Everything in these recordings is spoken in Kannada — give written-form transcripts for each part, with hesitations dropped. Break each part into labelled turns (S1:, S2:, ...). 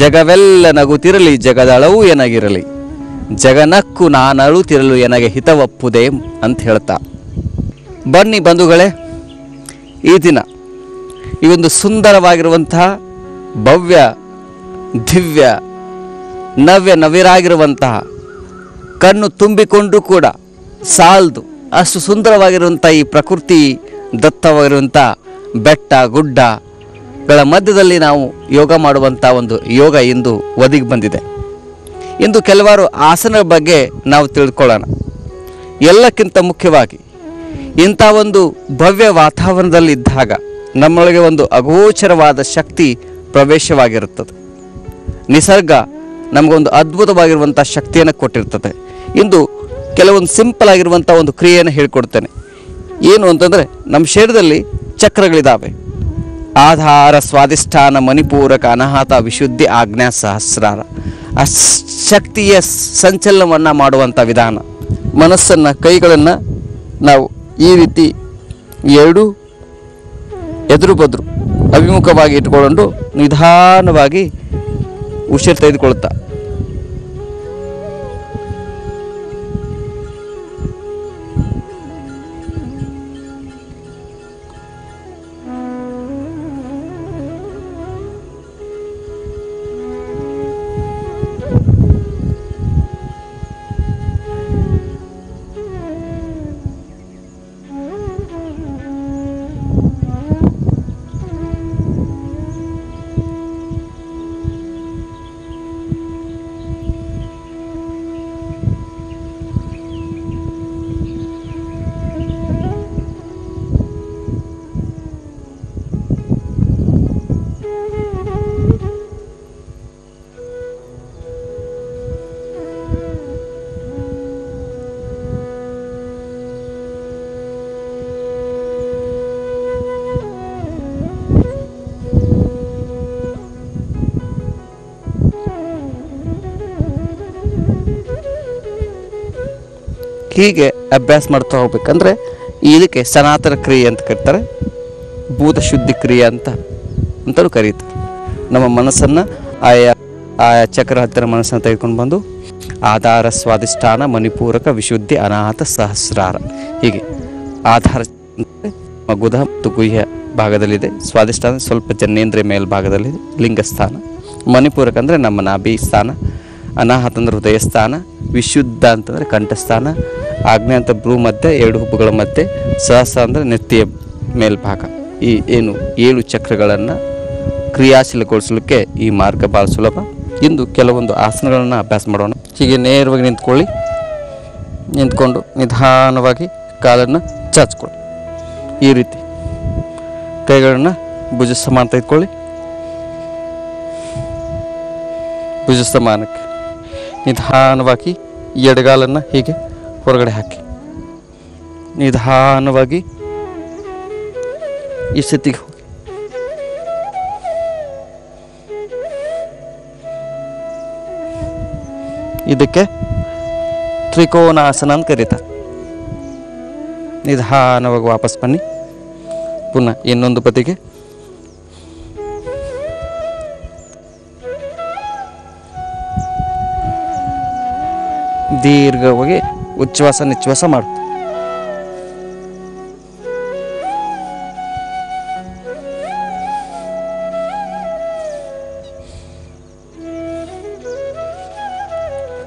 S1: ಜಗವೆಲ್ಲ ನಗುತ್ತಿರಲಿ ಜಗದಳವು ಎನಗಿರಲಿ, ಜಗನಕ್ಕು ನಾನಳುತ್ತಿರಲು ಎನಗೆ ಹಿತವಪ್ಪುದೇ ಅಂತ ಹೇಳ್ತಾ. ಬನ್ನಿ ಬಂಧುಗಳೇ, ಈ ದಿನ ಈ ಒಂದು ಸುಂದರವಾಗಿರುವಂತಹ ಭವ್ಯ ದಿವ್ಯ ನವ್ಯ ನವಿರಾಗಿರುವಂತಹ ಕಣ್ಣು ತುಂಬಿಕೊಂಡು ಕೂಡ ಸಾಲದು ಅಷ್ಟು ಸುಂದರವಾಗಿರುವಂಥ ಈ ಪ್ರಕೃತಿ ದತ್ತವಾಗಿರುವಂಥ ಬೆಟ್ಟ ಗುಡ್ಡಗಳ ಮಧ್ಯದಲ್ಲಿ ನಾವು ಯೋಗ ಮಾಡುವಂಥ ಒಂದು ಯೋಗ ಇಂದು ಒದಗಿ ಬಂದಿದೆ. ಇಂದು ಕೆಲವಾರು ಆಸನಗಳ ಬಗ್ಗೆ ನಾವು ತಿಳಿದುಕೊಳ್ಳೋಣ. ಎಲ್ಲಕ್ಕಿಂತ ಮುಖ್ಯವಾಗಿ ಇಂಥ ಒಂದು ಭವ್ಯ ವಾತಾವರಣದಲ್ಲಿದ್ದಾಗ ನಮ್ಮೊಳಗೆ ಒಂದು ಅಗೋಚರವಾದ ಶಕ್ತಿ ಪ್ರವೇಶವಾಗಿರುತ್ತದೆ. ನಿಸರ್ಗ ನಮಗೊಂದು ಅದ್ಭುತವಾಗಿರುವಂಥ ಶಕ್ತಿಯನ್ನು ಕೊಟ್ಟಿರ್ತದೆ. ಇಂದು ಕೆಲವೊಂದು ಸಿಂಪಲ್ ಆಗಿರುವಂಥ ಒಂದು ಕ್ರಿಯೆಯನ್ನು ಹೇಳಿಕೊಡ್ತೇನೆ. ಏನು ಅಂತಂದರೆ, ನಮ್ಮ ಶರೀರದಲ್ಲಿ ಚಕ್ರಗಳಿದ್ದಾವೆ. ಆಧಾರ, ಸ್ವಾಧಿಷ್ಠಾನ, ಮಣಿಪೂರಕ, ಅನಾಹತ, ವಿಶುದ್ಧಿ, ಆಜ್ಞಾ, ಸಹಸ್ರಾರ. ಆ ಶಕ್ತಿಯ ಸಂಚಲನವನ್ನು ಮಾಡುವಂಥ ವಿಧಾನ. ಮನಸ್ಸನ್ನು, ಕೈಗಳನ್ನು ನಾವು ಈ ರೀತಿ ಎರಡೂ ಎದುರು ಬದ್ರು ಅಭಿಮುಖವಾಗಿ ಇಟ್ಕೊಂಡು ನಿಧಾನವಾಗಿ ಉಸಿರು ತೆಗೆದುಕೊಳ್ತಾ ಹೀಗೆ ಅಭ್ಯಾಸ ಮಾಡ್ತಾ ಹೋಗ್ಬೇಕಂದ್ರೆ ಇದಕ್ಕೆ ಸನಾತನ ಕ್ರಿಯೆ ಅಂತ ಕರೀತಾರೆ, ಭೂತ ಶುದ್ಧಿ ಕ್ರಿಯೆ ಅಂತಲೂ ಕರೀತಾರೆ. ನಮ್ಮ ಮನಸ್ಸನ್ನು ಆಯಾ ಚಕ್ರ ಹತ್ತಿರ ಮನಸ್ಸನ್ನು ತೆಗೆದುಕೊಂಡು ಬಂದು ಆಧಾರ, ಸ್ವಾಧಿಷ್ಠಾನ, ಮಣಿಪೂರಕ, ವಿಶುದ್ಧಿ, ಅನಾಹತ, ಸಹಸ್ರಾರ. ಹೀಗೆ ಆಧಾರ ಗುದ ಮತ್ತು ಗುಹ್ಯ ಭಾಗದಲ್ಲಿದೆ. ಸ್ವಾಧಿಷ್ಠಾನ ಸ್ವಲ್ಪ ಜನೇಂದ್ರಿಯ ಮೇಲ್ಭಾಗದಲ್ಲಿದೆ, ಲಿಂಗಸ್ಥಾನ. ಮಣಿಪೂರಕ ಅಂದರೆ ನಮ್ಮ ನಾಭಿ ಸ್ಥಾನ. ಅನಾಹತ ಅಂದರೆ ಹೃದಯ ಸ್ಥಾನ. ವಿಶುದ್ಧ ಅಂತಂದರೆ ಕಂಠಸ್ಥಾನ. ಆಜ್ಞೆ ಅಂತ ಭ್ರೂ ಮಧ್ಯೆ, ಎರಡು ಹುಬ್ಬುಗಳ ಮಧ್ಯೆ. ಸಹಸ್ರ ಅಂದರೆ ನೆತ್ತಿಯ ಮೇಲ್ಭಾಗ. ಈ ಏನು 7 ಚಕ್ರಗಳನ್ನು ಕ್ರಿಯಾಶೀಲಗೊಳಿಸಲಿಕ್ಕೆ ಈ ಮಾರ್ಗ ಭಾಳ ಸುಲಭ. ಇಂದು ಕೆಲವೊಂದು ಆಸನಗಳನ್ನು ಅಭ್ಯಾಸ ಮಾಡೋಣ. ಹೀಗೆ ನೇರವಾಗಿ ನಿಂತ್ಕೊಂಡು ನಿಧಾನವಾಗಿ ಕಾಲನ್ನು ಚಾಚ್ಕೊಳ್ಳಿ. ಈ ರೀತಿ ಕೈಗಳನ್ನು ಭುಜ ಸಮಾನ ತೆಗೆದುಕೊಳ್ಳಿ. ಭುಜ ಸಮಾನಕ್ಕೆ ನಿಧಾನವಾಗಿ ಎಡಗಾಲನ್ನು ಹೀಗೆ ಹೊರಗಡೆ ಹಾಕಿ ನಿಧಾನವಾಗಿ ಈ ಸ್ಥಿತಿಗೆ ಹೋಗಿ. ಇದಕ್ಕೆ ತ್ರಿಕೋನಾಸನ ಅಂತ ಕರೀತಾರೆ. ನಿಧಾನವಾಗಿ ವಾಪಸ್ ಬನ್ನಿ. ಪುನಃ ಇನ್ನೊಂದು ಬದಿಗೆ. ದೀರ್ಘವಾಗಿ ಉಚ್ಛ್ವಾಸ ನಿಶ್ವಾಸ ಮಾಡು.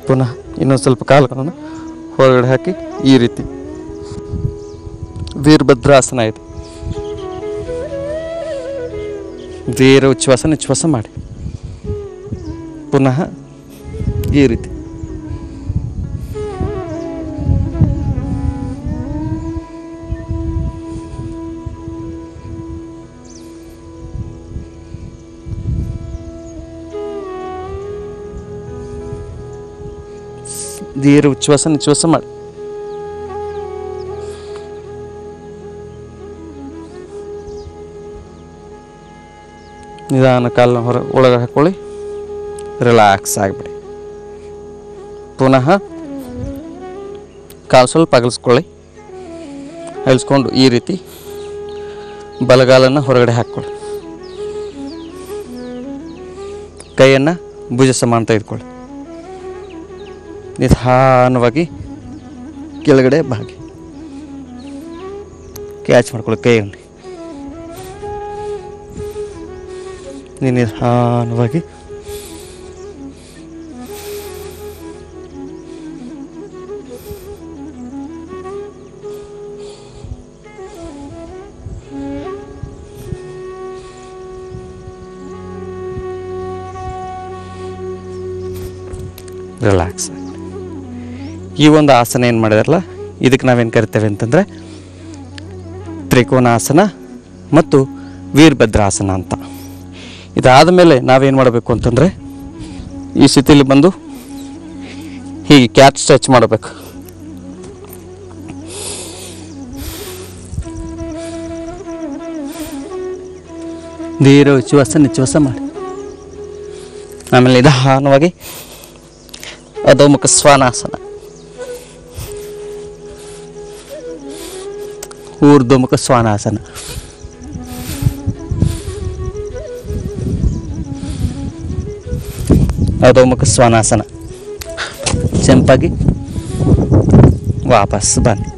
S1: ಪುನಃ ಇನ್ನೊಂದು ಸ್ವಲ್ಪ ಕಾಲಗಳನ್ನು ಹೊರಗಡೆ ಹಾಕಿ ಈ ರೀತಿ ವೀರಭದ್ರಾಸನ ಇದೆ. ದೀರ್ಘ ಉಚ್ಛ್ವಾಸ ನಿಶ್ವಾಸ ಮಾಡಿ. ಪುನಃ ಈ ರೀತಿ. ದೀರ್ಘ ಉಚ್ಛ್ವಾಸ ನಿಶ್ವಾಸ ಮಾಡಿ. ನಿಧಾನ ಕಾಲನ್ನ ಒಳಗಡೆ ಹಾಕೊಳ್ಳಿ. ರಿಲ್ಯಾಕ್ಸ್ ಆಗಿಬಿಡಿ. ಪುನಃ ಕಾಲು ಸ್ವಲ್ಪ ಅಗಲಿಸ್ಕೊಳ್ಳಿ. ಅಗಲಿಸ್ಕೊಂಡು ಈ ರೀತಿ ಬಲಗಾಲನ್ನು ಹೊರಗಡೆ ಹಾಕ್ಕೊಳ್ಳಿ. ಕೈಯನ್ನು ಭುಜ ಸಮಾನ ತೆಗೆದುಕೊಳ್ಳಿ. ನಿಧಾನವಾಗಿ ಕೆಳಗಡೆ ಬಾಗಿ ಕ್ಯಾಚ್ ಮಾಡ್ಕೊಳ್ಳಿ ಕೈಯಲ್ಲಿ. ನಿಧಾನವಾಗಿ ರಿಲ್ಯಾಕ್ಸ್. ಈ ಒಂದು ಆಸನ ಏನು ಮಾಡಿದಾರಲ್ಲ ಇದಕ್ಕೆ ನಾವೇನು ಕರಿತೇವೆ ಅಂತಂದರೆ ತ್ರಿಕೋನಾಸನ ಮತ್ತು ವೀರಭದ್ರಾಸನ ಅಂತ. ಇದಾದ ಮೇಲೆ ನಾವೇನು ಮಾಡಬೇಕು ಅಂತಂದರೆ ಈ ಸ್ಥಿತಿಯಲ್ಲಿ ಬಂದು ಹೀಗೆ ಕ್ಯಾಟ್ ಸ್ಟ್ರೆಚ್ ಮಾಡಬೇಕು. ದೀರ್ಘ ಉಚ್ಛ್ವಾಸ ಮಾಡಿ ಆಮೇಲೆ ನಿಧಾನವಾಗಿ ಅಧೋಮುಖ ಶ್ವಾನಾಸನ, ಊರ್ಧ್ವಮುಖ ಶ್ವಾನಾಸನ, ಅಧೋಮುಖ ಶ್ವಾನಾಸನ. ಜಂಪಾಗಿ ವಾಪಸ್ ಬನ್ನಿ.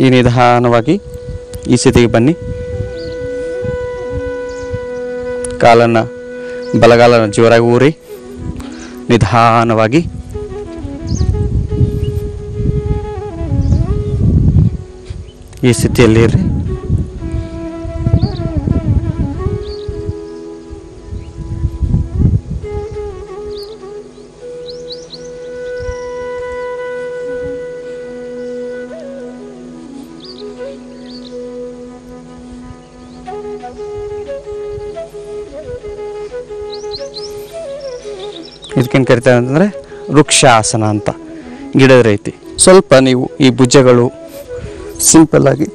S1: ಈ ನಿಧಾನವಾಗಿ ಈ ಸ್ಥಿತಿಗೆ ಬನ್ನಿ. ಕಾಲನ್ನು ಬಲಗಾಲನ್ನು ಜೋರಾಗಿ ಊರಿ ನಿಧಾನವಾಗಿ ಈ ಸ್ಥಿತಿಯಲ್ಲಿ ಇರ್ರಿ. ಇದಕ್ಕೇನು ಕರಿತಾರೆ ಅಂತಂದರೆ ವೃಕ್ಷಾಸನ ಅಂತ, ಗಿಡದ ರೀತಿ. ಸ್ವಲ್ಪ ನೀವು ಈ ಭುಜಗಳು ಸಿಂಪಲ್ ಆಗಿ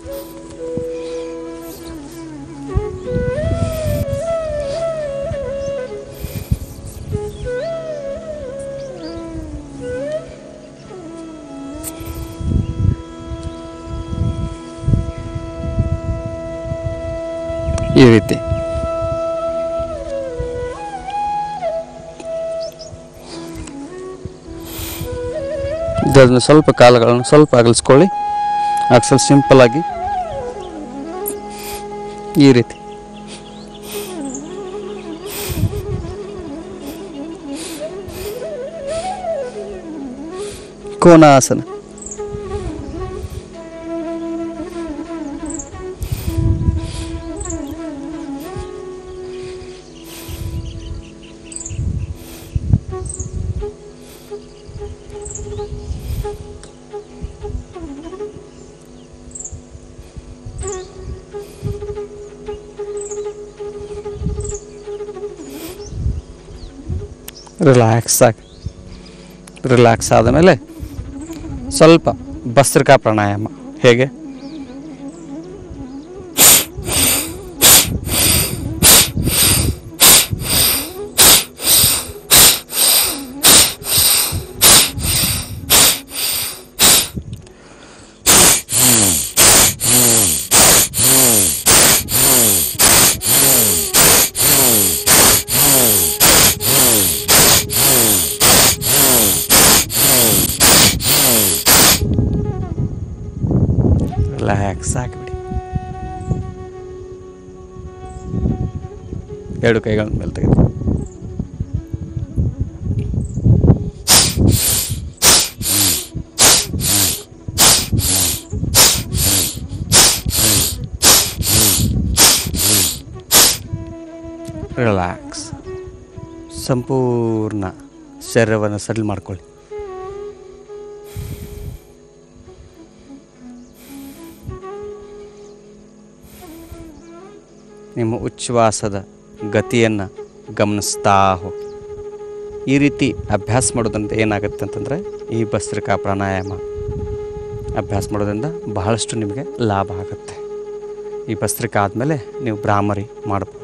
S1: ಈ ರೀತಿ ಇದನ್ನು ಸ್ವಲ್ಪ ಕಾಲುಗಳನ್ನು ಸ್ವಲ್ಪ ಅಗಲಿಸ್ಕೊಳ್ಳಿ. ಸ್ವಲ್ಪ ಸಿಂಪಲ್ ಆಗಿ ಈ ರೀತಿ ಕೋನಾಸನ. ರಿಲ್ಯಾಕ್ಸ್ ಆದಮೇಲೆ ಸ್ವಲ್ಪ ಭಸ್ತ್ರಿಕಾ ಪ್ರಾಣಾಯಾಮ. ಹೇಗೆ? ರಿಲ್ಯಾಕ್ಸ್ ಆಗಿಬಿಡಿ. ಎರಡು ಕೈಗಳ ಮೇಲೆ ತೆಗೆದು ರಿಲ್ಯಾಕ್ಸ್. ಸಂಪೂರ್ಣ ಶರೀರವನ್ನು ಸಡಿಲ್ ಮಾಡ್ಕೊಳ್ಳಿ. ನಿಮ್ಮ ಉಚ್ಛ್ವಾಸದ ಗತಿಯನ್ನು ಗಮನಿಸ್ತಾ ಹೋಗಿ. ಈ ರೀತಿ ಅಭ್ಯಾಸ ಮಾಡೋದ್ರಿಂದ ಏನಾಗುತ್ತೆ ಅಂತಂದರೆ ಈ ಭಸ್ತ್ರಿಕಾ ಪ್ರಾಣಾಯಾಮ ಅಭ್ಯಾಸ ಮಾಡೋದ್ರಿಂದ ಬಹಳಷ್ಟು ನಿಮಗೆ ಲಾಭ ಆಗುತ್ತೆ. ಈ ಭಸ್ತ್ರಿಕಾ ಆದಮೇಲೆ ನೀವು ಭ್ರಾಮರಿ ಮಾಡ್ಬೋದು.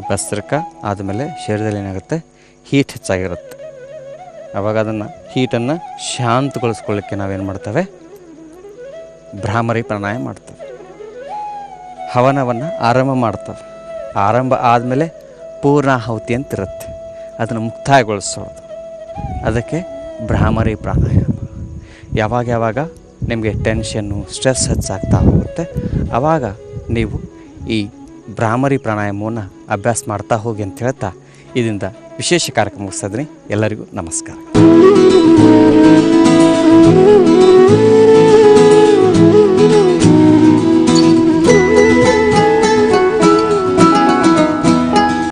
S1: ಭಸ್ತ್ರಕ ಆದಮೇಲೆ ಶರೀರದಲ್ಲಿ ಏನಾಗುತ್ತೆ, ಹೀಟ್ ಹೆಚ್ಚಾಗಿರುತ್ತೆ. ಆವಾಗ ಅದನ್ನು ಹೀಟನ್ನು ಶಾಂತಗೊಳಿಸ್ಕೊಳ್ಳಿಕ್ಕೆ ನಾವೇನು ಮಾಡ್ತೇವೆ, ಭ್ರಾಮರಿ ಪ್ರಾಣಾಯಾಮ ಮಾಡ್ತೇವೆ. ಹವನವನ್ನು ಆರಂಭ ಮಾಡ್ತೇವೆ. ಆರಂಭ ಆದಮೇಲೆ ಪೂರ್ಣಾಹುತಿ ಅಂತಿರುತ್ತೆ, ಅದನ್ನು ಮುಕ್ತಾಯಗೊಳಿಸೋದು. ಅದಕ್ಕೆ ಭ್ರಾಮರಿ ಪ್ರಾಣಾಯಾಮ. ಯಾವಾಗ ನಿಮಗೆ ಟೆನ್ಷನ್ನು, ಸ್ಟ್ರೆಸ್ ಹೆಚ್ಚಾಗ್ತಾ ಹೋಗುತ್ತೆ, ಆವಾಗ ನೀವು ಈ ಭ್ರಾಮರಿ ಪ್ರಾಣಾಯಾಮವನ್ನು ಅಭ್ಯಾಸ ಮಾಡ್ತಾ ಹೋಗಿ ಅಂತ ಹೇಳ್ತಾ ಇದರಿಂದ ವಿಶೇಷ ಕಾರ್ಯಕ್ರಮ ಮುಗಿಸ್ತಾ ಇದ್ದೀನಿ. ಎಲ್ಲರಿಗೂ ನಮಸ್ಕಾರ.